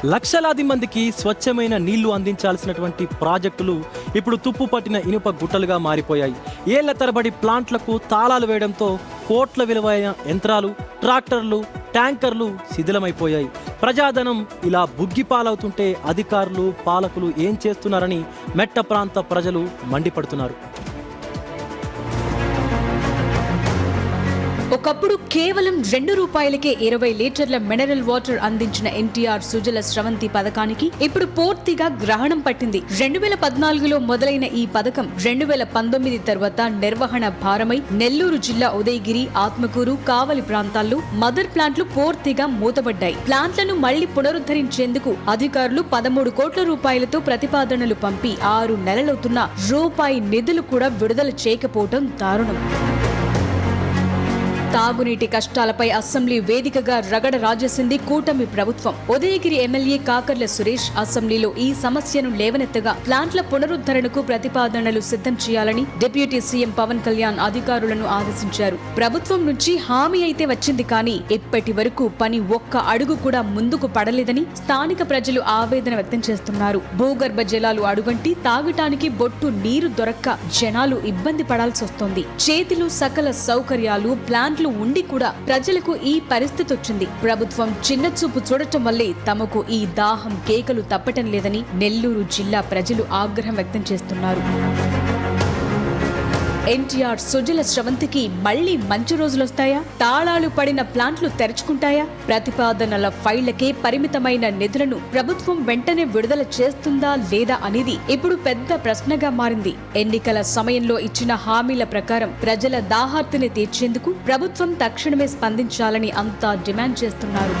లక్షలాది మందికి స్వచ్ఛమైన నీళ్లు అందించాల్సినటువంటి ప్రాజెక్టులు ఇప్పుడు తుప్పు పట్టిన ఇనుప గుట్టలుగా మారిపోయాయి. ఏళ్ల తరబడి ప్లాంట్లకు తాళాలు వేయడంతో కోట్ల విలువైన యంత్రాలు, ట్రాక్టర్లు, ట్యాంకర్లు శిథిలమైపోయాయి. ప్రజాధనం ఇలా బుగ్గిపాలవుతుంటే అధికారులు, పాలకులు ఏం చేస్తున్నారని మెట్ట ప్రాంత ప్రజలు మండిపడుతున్నారు. ఒకప్పుడు కేవలం ₹2కే 20 లీటర్ల మినరల్ వాటర్ అందించిన ఎన్టీఆర్ సుజల స్రవంతి పథకానికి ఇప్పుడు పూర్తిగా గ్రహణం పట్టింది. 2014లో మొదలైన ఈ పథకం 2019 తర్వాత నిర్వహణ భారమై నెల్లూరు జిల్లా ఉదయగిరి, ఆత్మకూరు, కావలి ప్రాంతాల్లో మదర్ ప్లాంట్లు పూర్తిగా మూతపడ్డాయి. ప్లాంట్లను మళ్లీ పునరుద్ధరించేందుకు అధికారులు 13 కోట్ల రూపాయలతో ప్రతిపాదనలు పంపి 6 నెలలవుతున్నా రూపాయి నిధులు కూడా విడుదల చేయకపోవడం దారుణం. తాగునీటి కష్టాలపై అసెంబ్లీ వేదికగా రగడ రాజేసింది కూటమి ప్రభుత్వం. ఉదయగిరి ఎమ్మెల్యే కాకర్ల సురేష్ అసెంబ్లీలో ఈ సమస్యను లేవనెత్తగా ప్లాంట్ల పునరుద్ధరణకు ప్రతిపాదనలు సిద్ధం చేయాలని డిప్యూటీ సీఎం పవన్ కళ్యాణ్ అధికారులను ఆదేశించారు. ప్రభుత్వం నుంచి హామీ అయితే వచ్చింది, కానీ ఇప్పటి వరకు పని ఒక్క అడుగు కూడా ముందుకు పడలేదని స్థానిక ప్రజలు ఆవేదన వ్యక్తం చేస్తున్నారు. భూగర్భ జలాలు అడుగంటి తాగటానికి బొట్టు నీరు దొరక్క జనాలు ఇబ్బంది పడాల్సి వస్తోంది. చేతిలో సకల సౌకర్యాలు, ప్లాంట్లు ఉండి కూడా ప్రజలకు ఈ పరిస్థితి వచ్చింది. ప్రభుత్వం చిన్న చూపు చూడటం వల్లే తమకు ఈ దాహం కేకలు తప్పటం లేదని నెల్లూరు జిల్లా ప్రజలు ఆగ్రహం వ్యక్తం చేస్తున్నారు. ఎన్టీఆర్ సుజల స్రవంతికి మళ్లీ మంచి రోజులొస్తాయా? తాళాలు పడిన ప్లాంట్లు తెరుచుకుంటాయా? ప్రతిపాదనల ఫైళ్లకే పరిమితమైన నిధులను ప్రభుత్వం వెంటనే విడుదల చేస్తుందా లేదా అనేది ఇప్పుడు పెద్ద ప్రశ్నగా మారింది. ఎన్నికల సమయంలో ఇచ్చిన హామీల ప్రకారం ప్రజల దాహార్తిని తీర్చేందుకు ప్రభుత్వం తక్షణమే స్పందించాలని అంతా డిమాండ్ చేస్తున్నారు.